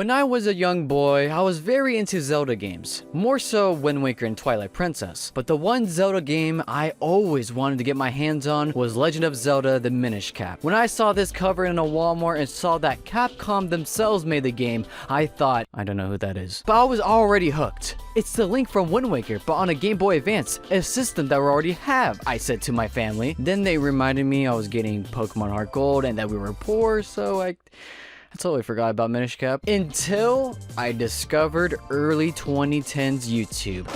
When I was a young boy, I was very into Zelda games, more so Wind Waker and Twilight Princess, but the one Zelda game I always wanted to get my hands on was Legend of Zelda: The Minish Cap. When I saw this cover in a Walmart and saw that Capcom themselves made the game, I thought, I don't know who that is, but I was already hooked. It's the Link from Wind Waker, but on a Game Boy Advance, a system that we already have, I said to my family. Then they reminded me I was getting Pokemon Heart Gold and that we were poor, so I totally forgot about Minish Cap. Until I discovered early 2010s YouTube.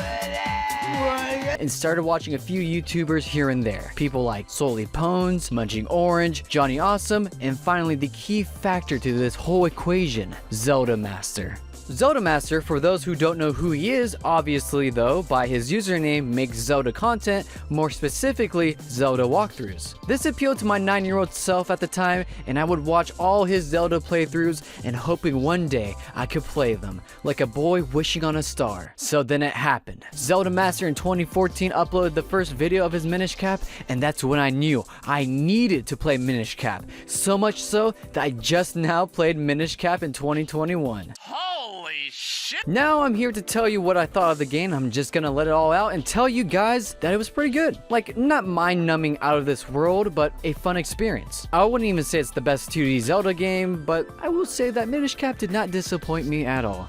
And started watching a few YouTubers here and there. People like Solely Pones, Munching Orange, Johnny Awesome, and finally the key factor to this whole equation, Zelda Master. Zelda Master, for those who don't know who he is, obviously though, by his username, makes Zelda content, more specifically, Zelda walkthroughs. This appealed to my 9-year-old self at the time, and I would watch all his Zelda playthroughs and hoping one day I could play them, like a boy wishing on a star. So then it happened. Zelda Master in 2014 uploaded the first video of his Minish Cap, and that's when I knew I needed to play Minish Cap. So much so that I just now played Minish Cap in 2021. Holy shit! Now I'm here to tell you what I thought of the game. I'm just gonna let it all out and tell you guys that it was pretty good. Like, not mind-numbing out of this world, but a fun experience. I wouldn't even say it's the best 2D Zelda game, but I will say that Minish Cap did not disappoint me at all.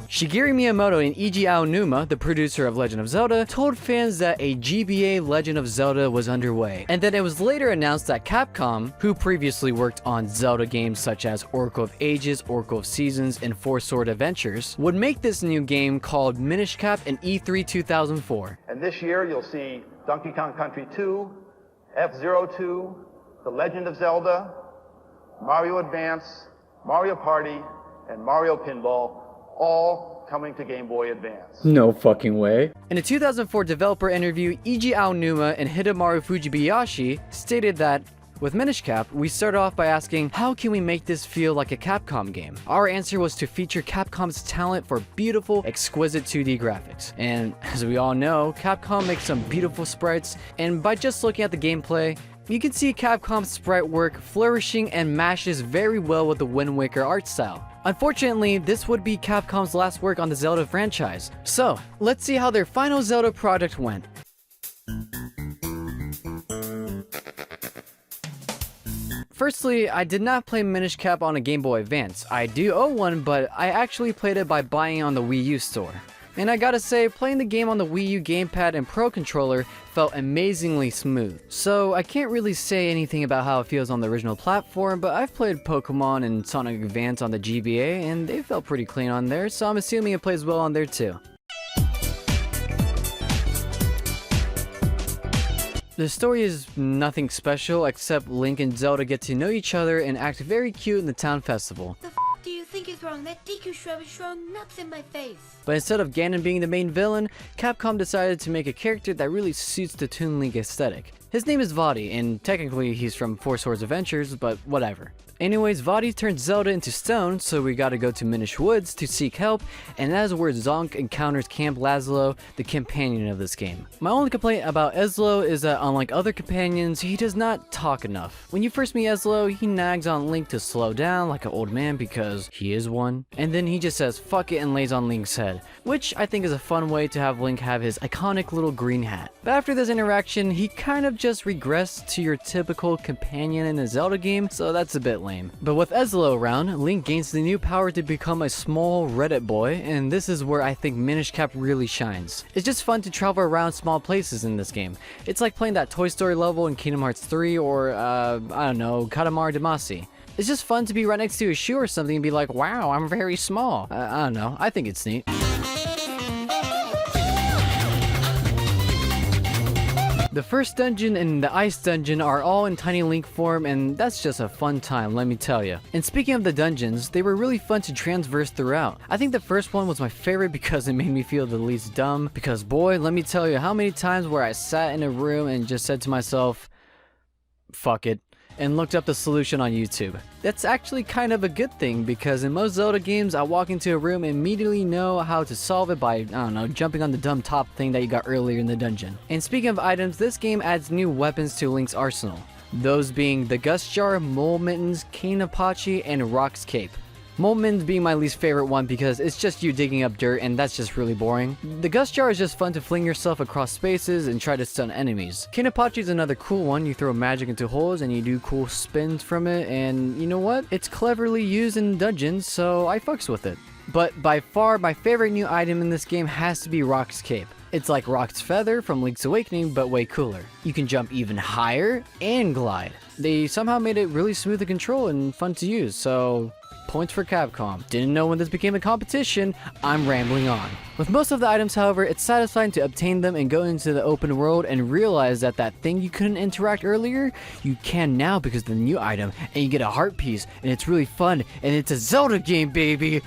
Shigeru Miyamoto and Eiji Aonuma, the producer of Legend of Zelda, told fans that a GBA Legend of Zelda was underway, and then it was later announced that Capcom, who previously worked on Zelda games such as Oracle of Ages, Oracle of Seasons, and Four Sword Adventures, would make this new game called Minish Cap in E3 2004. And this year you'll see Donkey Kong Country 2, F-Zero 2, The Legend of Zelda, Mario Advance, Mario Party, and Mario Pinball, all coming to Game Boy Advance. No fucking way. In a 2004 developer interview, Eiji Aonuma and Hidemaru Fujibayashi stated that, with Minish Cap, we started off by asking, how can we make this feel like a Capcom game? Our answer was to feature Capcom's talent for beautiful, exquisite 2D graphics. And as we all know, Capcom makes some beautiful sprites, and by just looking at the gameplay, you can see Capcom's sprite work flourishing and matches very well with the Wind Waker art style. Unfortunately, this would be Capcom's last work on the Zelda franchise. So, let's see how their final Zelda project went. Firstly, I did not play Minish Cap on a Game Boy Advance. I do own one, but I actually played it by buying it on the Wii U store. And I gotta say, playing the game on the Wii U gamepad and Pro Controller felt amazingly smooth. So I can't really say anything about how it feels on the original platform, but I've played Pokemon and Sonic Advance on the GBA, and they felt pretty clean on there, so I'm assuming it plays well on there too. The story is nothing special, except Link and Zelda get to know each other and act very cute in the town festival. Do you think is wrong? That Deku shrub is throwing nuts in my face. But instead of Ganon being the main villain, Capcom decided to make a character that really suits the Toon Link aesthetic. His name is Vaati, and technically he's from Four Swords Adventures, but whatever. Anyways, Vaati turned Zelda into stone, so we gotta go to Minish Woods to seek help, and that is where Zonk encounters Camp Lazlo, the companion of this game. My only complaint about Ezlo is that unlike other companions, he does not talk enough. When you first meet Ezlo, he nags on Link to slow down like an old man because he is one, and then he just says fuck it and lays on Link's head, which I think is a fun way to have Link have his iconic little green hat. But after this interaction, he kind of just regressed to your typical companion in a Zelda game, so that's a bit lame. But with Ezlo around, Link gains the new power to become a small Reddit boy, and this is where I think Minish Cap really shines. It's just fun to travel around small places in this game. It's like playing that Toy Story level in Kingdom Hearts 3 or, I don't know, Katamari Damacy. It's just fun to be right next to a shoe or something and be like, wow, I'm very small. I don't know, I think it's neat. The first dungeon and the ice dungeon are all in Tiny Link form, and that's just a fun time, let me tell you. And speaking of the dungeons, they were really fun to transverse throughout. I think the first one was my favorite because it made me feel the least dumb, because boy, let me tell you how many times where I sat in a room and just said to myself, fuck it, and looked up the solution on YouTube. That's actually kind of a good thing, because in most Zelda games, I walk into a room and immediately know how to solve it by, I don't know, jumping on the dumb top thing that you got earlier in the dungeon. And speaking of items, this game adds new weapons to Link's arsenal. those being the Gust Jar, Mole Mittens, Cane Apache, and Rock's Cape. Mole Mittens being my least favorite one because it's just you digging up dirt and that's just really boring. The Gust Jar is just fun to fling yourself across spaces and try to stun enemies. Cane Apache is another cool one. You throw magic into holes and you do cool spins from it, and you know what? It's cleverly used in dungeons, so I fucks with it. But by far my favorite new item in this game has to be Rock's Cape. It's like Rock's Feather from Link's Awakening, but way cooler. You can jump even higher and glide. They somehow made it really smooth to control and fun to use, so points for Capcom. Didn't know when this became a competition, I'm rambling on. With most of the items, however, it's satisfying to obtain them and go into the open world and realize that that thing you couldn't interact earlier, you can now because of the new item, and you get a heart piece, and it's really fun, and it's a Zelda game, baby!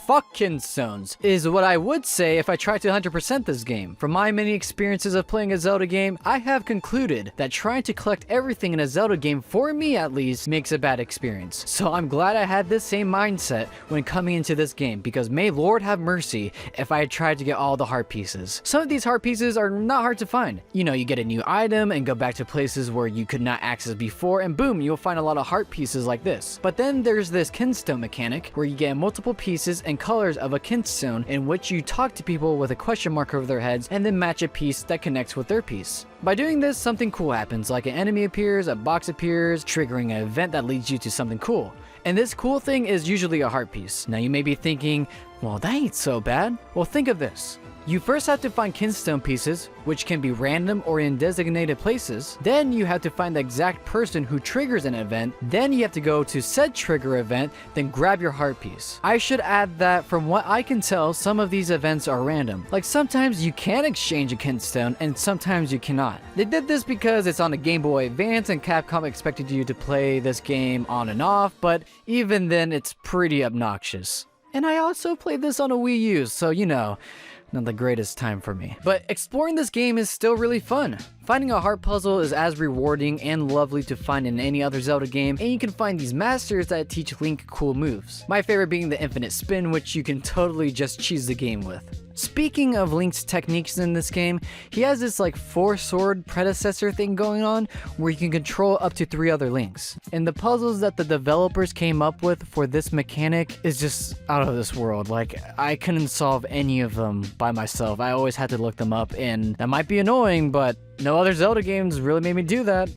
Fuck Kinstones is what I would say if I tried to 100% this game. From my many experiences of playing a Zelda game, I have concluded that trying to collect everything in a Zelda game, for me at least, makes a bad experience. So I'm glad I had this same mindset when coming into this game, because may Lord have mercy if I had tried to get all the heart pieces. Some of these heart pieces are not hard to find. You know, you get a new item and go back to places where you could not access before, and boom, you'll find a lot of heart pieces like this. But then there's this kinstone mechanic where you get multiple pieces and colors of a kinstone in which you talk to people with a question mark over their heads and then match a piece that connects with their piece. By doing this, something cool happens, like an enemy appears, a box appears, triggering an event that leads you to something cool. And this cool thing is usually a heart piece. Now you may be thinking, well, that ain't so bad. Well, think of this. You first have to find kinstone pieces, which can be random or in designated places. Then you have to find the exact person who triggers an event. Then you have to go to said trigger event, then grab your heart piece. I should add that from what I can tell, some of these events are random. Like sometimes you can exchange a kinstone and sometimes you cannot. They did this because it's on a Game Boy Advance and Capcom expected you to play this game on and off, but even then it's pretty obnoxious. And I also played this on a Wii U, so you know, not the greatest time for me. But exploring this game is still really fun. Finding a heart puzzle is as rewarding and lovely to find in any other Zelda game, and you can find these masters that teach Link cool moves. My favorite being the infinite spin, which you can totally just cheese the game with. Speaking of Link's techniques in this game, he has this like 4-sword predecessor thing going on where you can control up to 3 other Links. And the puzzles that the developers came up with for this mechanic is just out of this world. Like, I couldn't solve any of them by myself. I always had to look them up, and that might be annoying, but no other Zelda games really made me do that.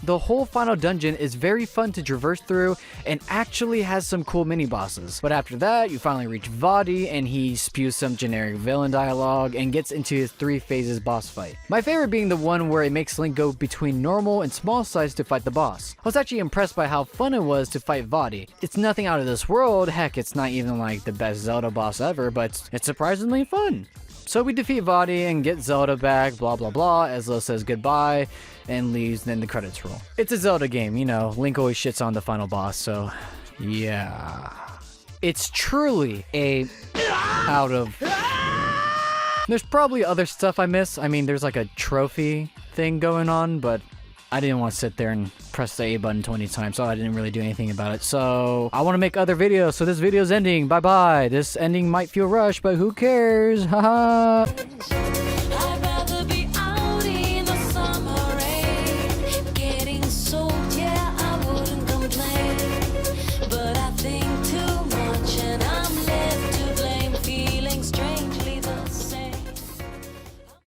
The whole final dungeon is very fun to traverse through and actually has some cool mini bosses. But after that, you finally reach Vaati and he spews some generic villain dialogue and gets into his 3 phases boss fight. My favorite being the one where it makes Link go between normal and small size to fight the boss. I was actually impressed by how fun it was to fight Vaati. It's nothing out of this world, heck, it's not even like the best Zelda boss ever, but it's surprisingly fun. So we defeat Vaati and get Zelda back, blah blah blah, Ezla says goodbye and leaves, then the credits roll. It's a Zelda game, you know, Link always shits on the final boss, so yeah. It's truly a out of... There's probably other stuff I miss. I mean, there's like a trophy thing going on, but I didn't want to sit there and press the A button 20 times, so I didn't really do anything about it. So I want to make other videos, so this video's ending. Bye-bye. This ending might feel rushed, but who cares? Haha.